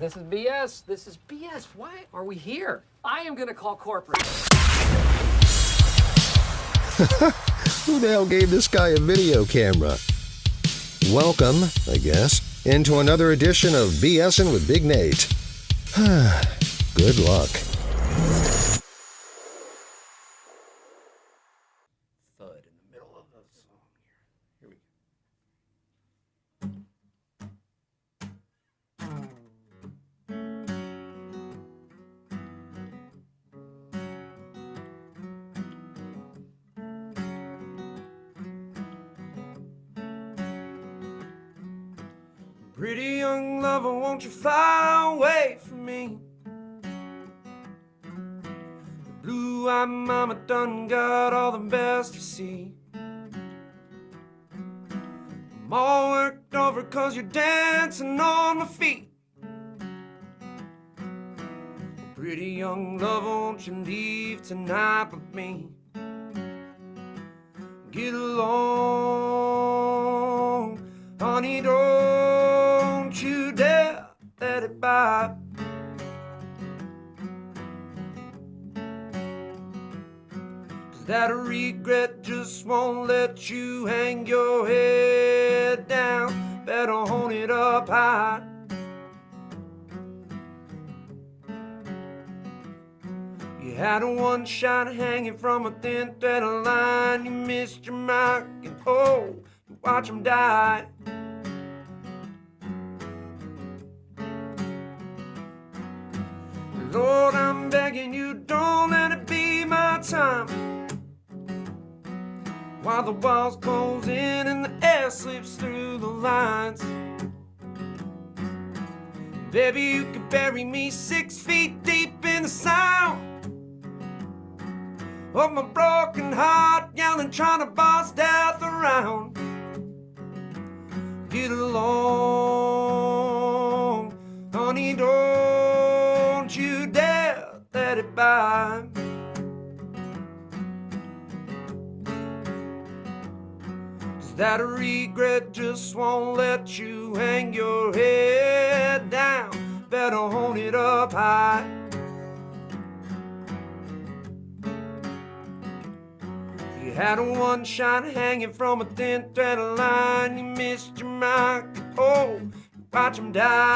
This is BS. This is BS. Why are we here? I am going to call corporate. Who the hell gave this guy a video camera? Welcome, I guess, into another edition of BSing with Big Nate. Good luck. Thud in the middle of the song here. Here we go. Pretty young lover, won't you fly away from me? The blue-eyed mama done got all the best you see. I'm all worked over 'cause you're dancing on my feet. Pretty young lover, won't you leave tonight with me? Get along, honey, don't you dare let it by. 'Cause that regret just won't let you hang your head down. Better hold it up high. You had a one shot hanging from a thin thread of line. You missed your mark and oh, you watch him die. Lord, I'm begging you, don't let it be my time. While the walls close in and the air slips through the lines. Baby, you could bury me 6 feet deep in the sound of my broken heart, yelling, trying to boss death around. Get along, honey, don't you dare let it by. 'Cause that regret just won't let you hang your head down. Better hold it up high. You had a one shot hanging from a thin thread of line. You missed your mark, oh, watch him die.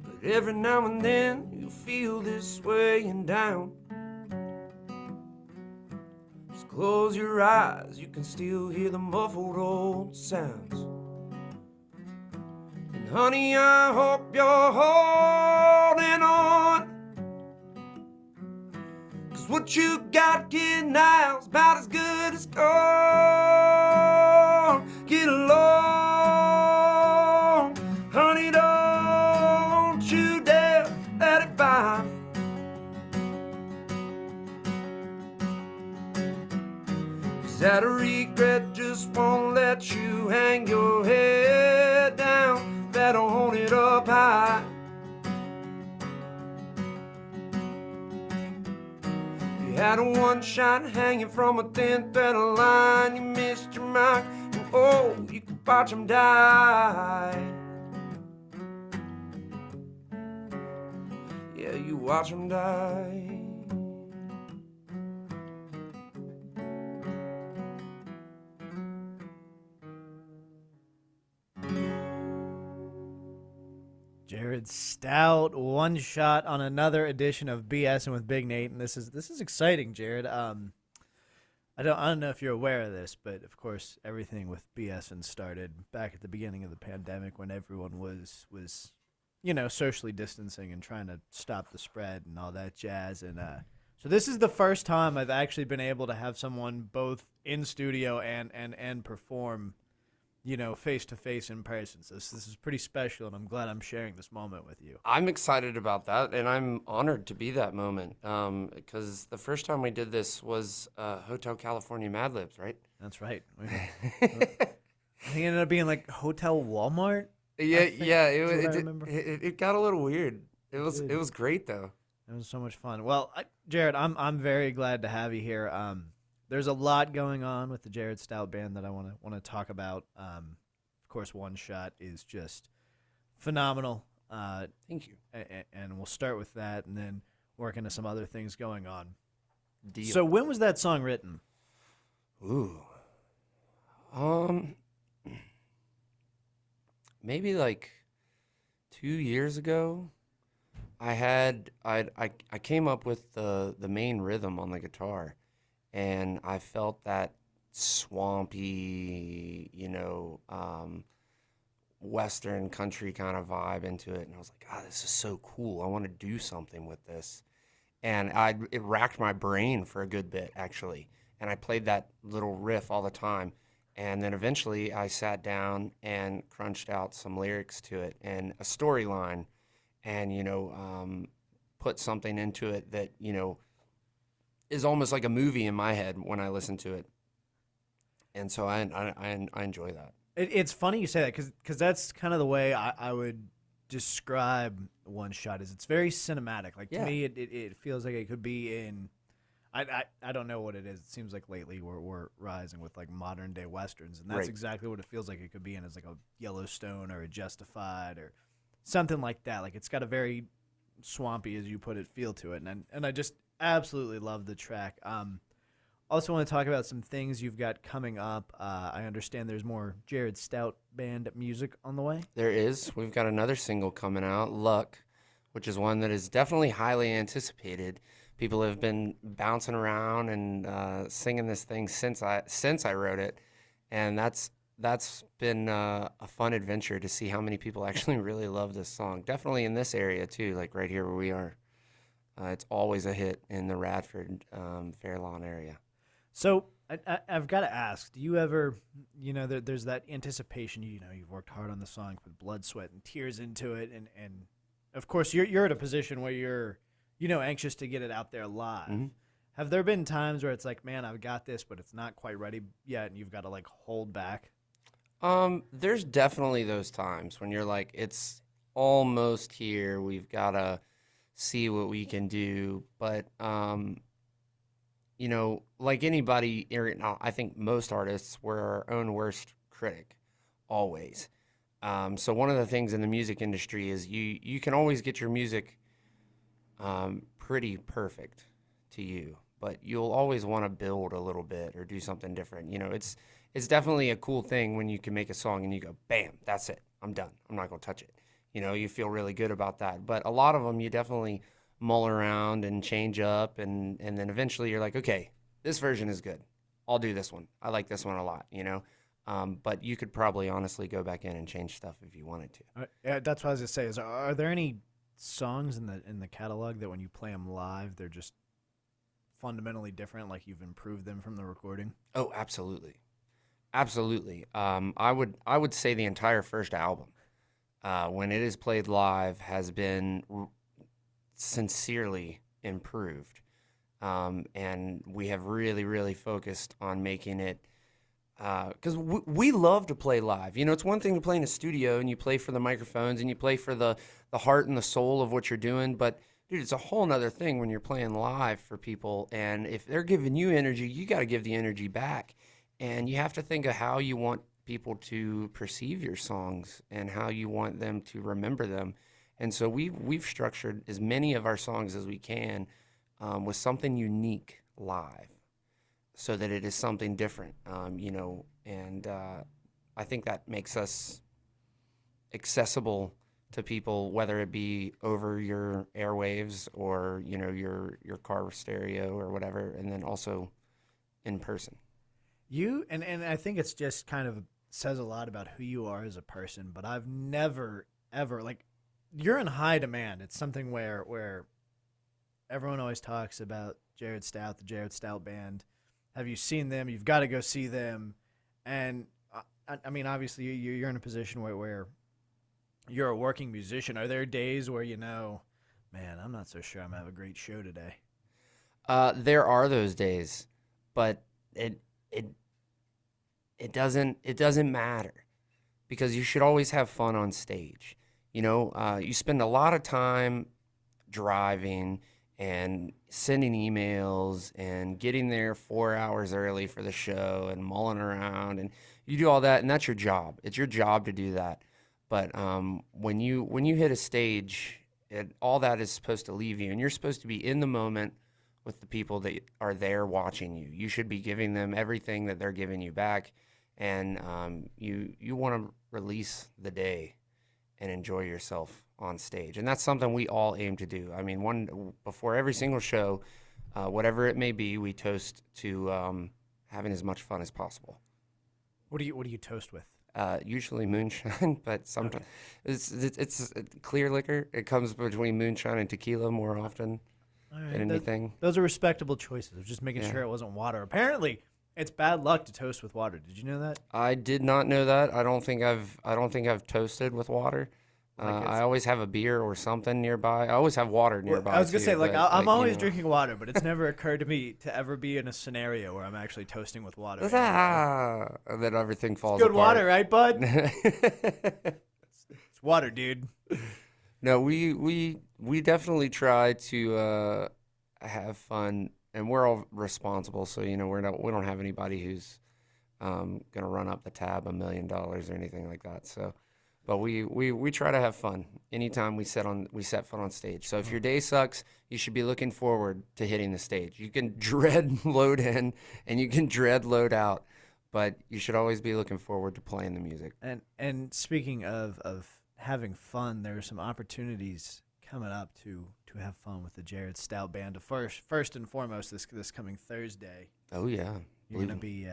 But every now and then you feel this weighing down. Just close your eyes, you can still hear the muffled old sounds. And honey, I hope you're holding on. 'Cause what you got here now is about as good as gone. Get along, honey, don't you dare let it by. 'Cause that regret just won't let you hang your head down. Better hold it up high. You had a one shot hanging from a thin thread of line. You missed your mark, and oh, you could watch him die. Yeah, you watch him die. Jared Stout, one shot on another edition of BSing with Big Nate, and this is exciting, Jared. I don't know if you're aware of this, but of course everything with BSing started back at the beginning of the pandemic when everyone was socially distancing and trying to stop the spread and all that jazz. And so this is the first time I've actually been able to have someone both in studio and perform, face to face in person. So this is pretty special, and I'm glad I'm sharing this moment with you. I'm excited about that, and I'm honored to be that moment. Because the first time we did this was Hotel California Mad Libs, right? That's right. I think it ended up being like Hotel Walmart. Yeah. It got a little weird. It was great though. It was so much fun. Well, Jared, I'm very glad to have you here. There's a lot going on with the Jared Stout Band that I want to talk about. Of course, One Shot is just phenomenal. Thank you. And we'll start with that, and then work into some other things going on. Deal. So, when was that song written? Ooh. Maybe like 2 years ago. I came up with the main rhythm on the guitar, and I felt that swampy, Western country kind of vibe into it, and I was like, "God, this is so cool! I want to do something with this." And it racked my brain for a good bit, actually, and I played that little riff all the time. And then eventually I sat down and crunched out some lyrics to it and a storyline, and put something into it that is almost like a movie in my head when I listen to it. And so I enjoy that. It's funny you say that because that's kind of the way I would describe One Shot. Is it's very cinematic. Like, to Yeah. me, it feels like it could be in. I don't know what it is. It seems like lately we're rising with like modern day westerns, and that's Right. exactly what it feels like it could be in, as like a Yellowstone or a Justified or something like that. Like, it's got a very swampy, as you put it, feel to it, and I just absolutely love the track. Also want to talk about some things you've got coming up. I understand there's more Jared Stout Band music on the way. There is. We've got another single coming out, Luck, which is one that is definitely highly anticipated. People have been bouncing around and singing this thing since I wrote it, and that's been a fun adventure to see how many people actually really love this song. Definitely in this area too, like right here where we are. It's always a hit in the Radford, Fair Lawn area. So I've got to ask, do you ever, there's that anticipation, you've worked hard on the song, put blood, sweat, and tears into it, and of course you're at a position where you're, anxious to get it out there live. Mm-hmm. Have there been times where it's like, man, I've got this, but it's not quite ready yet, and you've got to like hold back? There's definitely those times when you're like, it's almost here. We've got to see what we can do. But, like anybody, I think most artists, we're our own worst critic, always. So one of the things in the music industry is you can always get your music pretty perfect to you, but you'll always want to build a little bit or do something different. It's definitely a cool thing when you can make a song and you go, bam, that's it. I'm done. I'm not going to touch it. You feel really good about that. But a lot of them you definitely mull around and change up, and then eventually you're like, okay, this version is good. I'll do this one. I like this one a lot, But you could probably honestly go back in and change stuff if you wanted to. Yeah, that's what I was going to say. Are there any songs in the catalog that when you play them live, they're just fundamentally different, like you've improved them from the recording? Oh, absolutely. Absolutely. I would say the entire first album, when it is played live, has been sincerely improved. And we have really, really focused on making it, because we love to play live. It's one thing to play in a studio and you play for the microphones and you play for the heart and the soul of what you're doing. But, dude, it's a whole nother thing when you're playing live for people. And if they're giving you energy, you got to give the energy back. And you have to think of how you want people to perceive your songs and how you want them to remember them. And so we've structured as many of our songs as we can with something unique live, so that it is something different, and I think that makes us accessible to people, whether it be over your airwaves or, your car stereo or whatever, and then also in person. And I think it's just kind of says a lot about who you are as a person, but I've never, ever, like, you're in high demand. It's something where everyone always talks about Jared Stout, the Jared Stout Band. Have you seen them? You've got to go see them. And, I mean, obviously, you're in a position where you're a working musician. Are there days where man, I'm not so sure I'm going to have a great show today? There are those days, but it doesn't matter, because you should always have fun on stage. You spend a lot of time driving and sending emails and getting there 4 hours early for the show and mulling around, and you do all that, and that's your job. It's your job to do that. But when you hit a stage, all that is supposed to leave you, and you're supposed to be in the moment with the people that are there watching you. You should be giving them everything that they're giving you back, and you want to release the day and enjoy yourself on stage. And that's something we all aim to do. I mean, before every single show, whatever it may be, we toast to having as much fun as possible. What do you toast with? Usually moonshine, but sometimes it's clear liquor. It comes between moonshine and tequila more often than anything. Those are respectable choices. I was just making sure it wasn't water. Apparently, it's bad luck to toast with water. Did you know that? I did not know that. I don't think I've toasted with water. I always have a beer or something nearby. I always have water nearby. I was gonna say, I'm always you know. drinking water, but it's never occurred to me to ever be in a scenario where I'm actually toasting with water. And then everything falls Good apart. water, right, bud? It's water, dude. No, we definitely try to have fun, and we're all responsible. So we don't have anybody who's gonna run up the tab $1 million or anything like that. So, but we try to have fun anytime we set foot on stage. So if your day sucks, you should be looking forward to hitting the stage. You can dread load in and you can dread load out, but you should always be looking forward to playing the music. And speaking of having fun, there are some opportunities coming up to have fun with the Jared Stout Band. First and foremost, this coming Thursday. Oh yeah, You're gonna be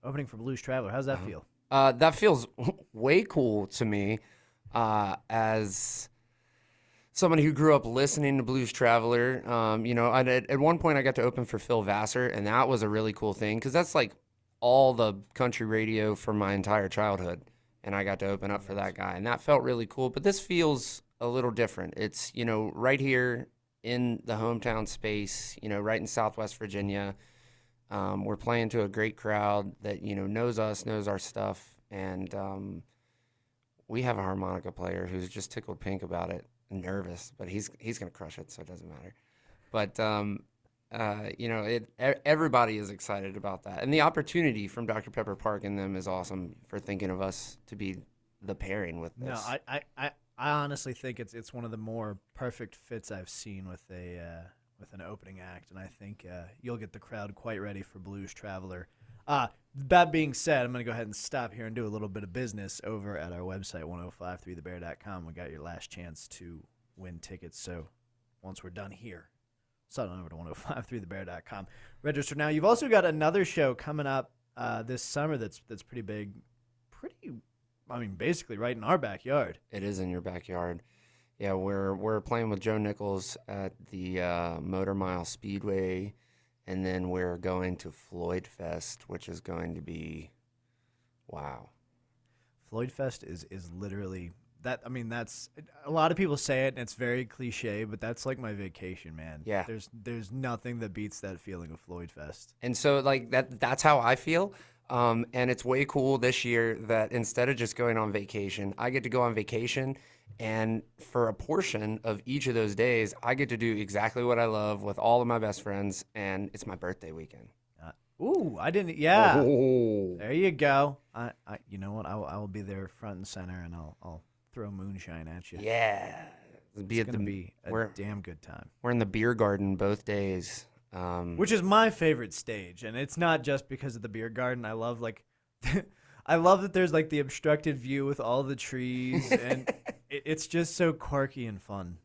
opening for Blues Traveler. How's that feel? That feels way cool to me, as somebody who grew up listening to Blues Traveler. At one point I got to open for Phil Vassar, and that was a really cool thing because that's like all the country radio for my entire childhood, and I got to open up for that guy, and that felt really cool. But this feels a little different. It's right here in the hometown space, right in Southwest Virginia. We're playing to a great crowd that, knows us, knows our stuff. And we have a harmonica player who's just tickled pink about it and nervous, but he's going to crush it, so it doesn't matter. But, everybody is excited about that. And the opportunity from Dr. Pepper Park and them is awesome for thinking of us to be the pairing with this. No, I honestly think it's one of the more perfect fits I've seen with an opening act, and I think you'll get the crowd quite ready for Blues Traveler. That being said, I'm going to go ahead and stop here and do a little bit of business over at our website, 1053thebear.com. We got your last chance to win tickets, so once we're done here, slide on over to 1053thebear.com. Register now. You've also got another show coming up this summer that's pretty big, basically right in our backyard. It is in your backyard. Yeah, we're playing with Joe Nichols at the Motor Mile Speedway, and then we're going to Floyd Fest, which is going to be, wow. Floyd Fest is literally that. I mean, that's a lot of people say it, and it's very cliche, but that's like my vacation, man. Yeah. There's nothing that beats that feeling of Floyd Fest. And so that's how I feel. And it's way cool this year that instead of just going on vacation, I get to go on vacation. And for a portion of each of those days, I get to do exactly what I love with all of my best friends, and it's my birthday weekend. I didn't. Yeah, Oh. there you go. You know what? I will be there front and center, and I'll throw moonshine at you. Yeah, It's gonna be a damn good time. We're in the beer garden both days, Which is my favorite stage, and it's not just because of the beer garden. I love I love that there's like the obstructed view with all the trees, and it's just so quirky and fun.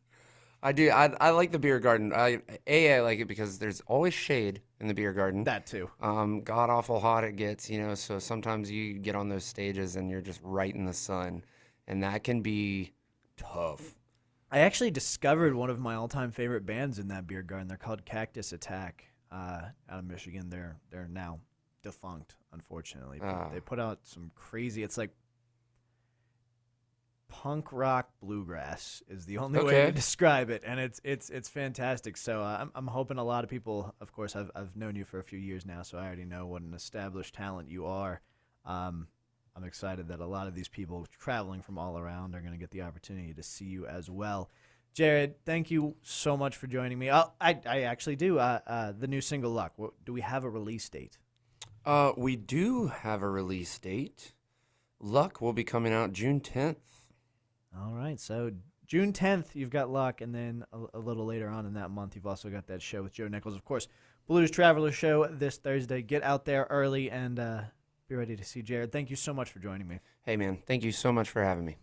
I do. I like the beer garden. I like it because there's always shade in the beer garden. That too. God awful hot it gets, so sometimes you get on those stages and you're just right in the sun, and that can be tough. I actually discovered one of my all-time favorite bands in that beer garden. They're called Cactus Attack, out of Michigan. They're now defunct, unfortunately. But they put out some crazy. It's like punk rock bluegrass is the only way to describe it, and it's fantastic. So I'm hoping a lot of people. Of course, I've known you for a few years now, so I already know what an established talent you are. I'm excited that a lot of these people traveling from all around are going to get the opportunity to see you as well. Jared, thank you so much for joining me. I actually do. The new single Luck. Do we have a release date? We do have a release date. Luck will be coming out June 10th. All right, so June 10th, you've got Luck, and then a little later on in that month, you've also got that show with Joe Nichols. Of course, Blues Traveler show this Thursday. Get out there early and be ready to see Jared. Thank you so much for joining me. Hey, man, thank you so much for having me.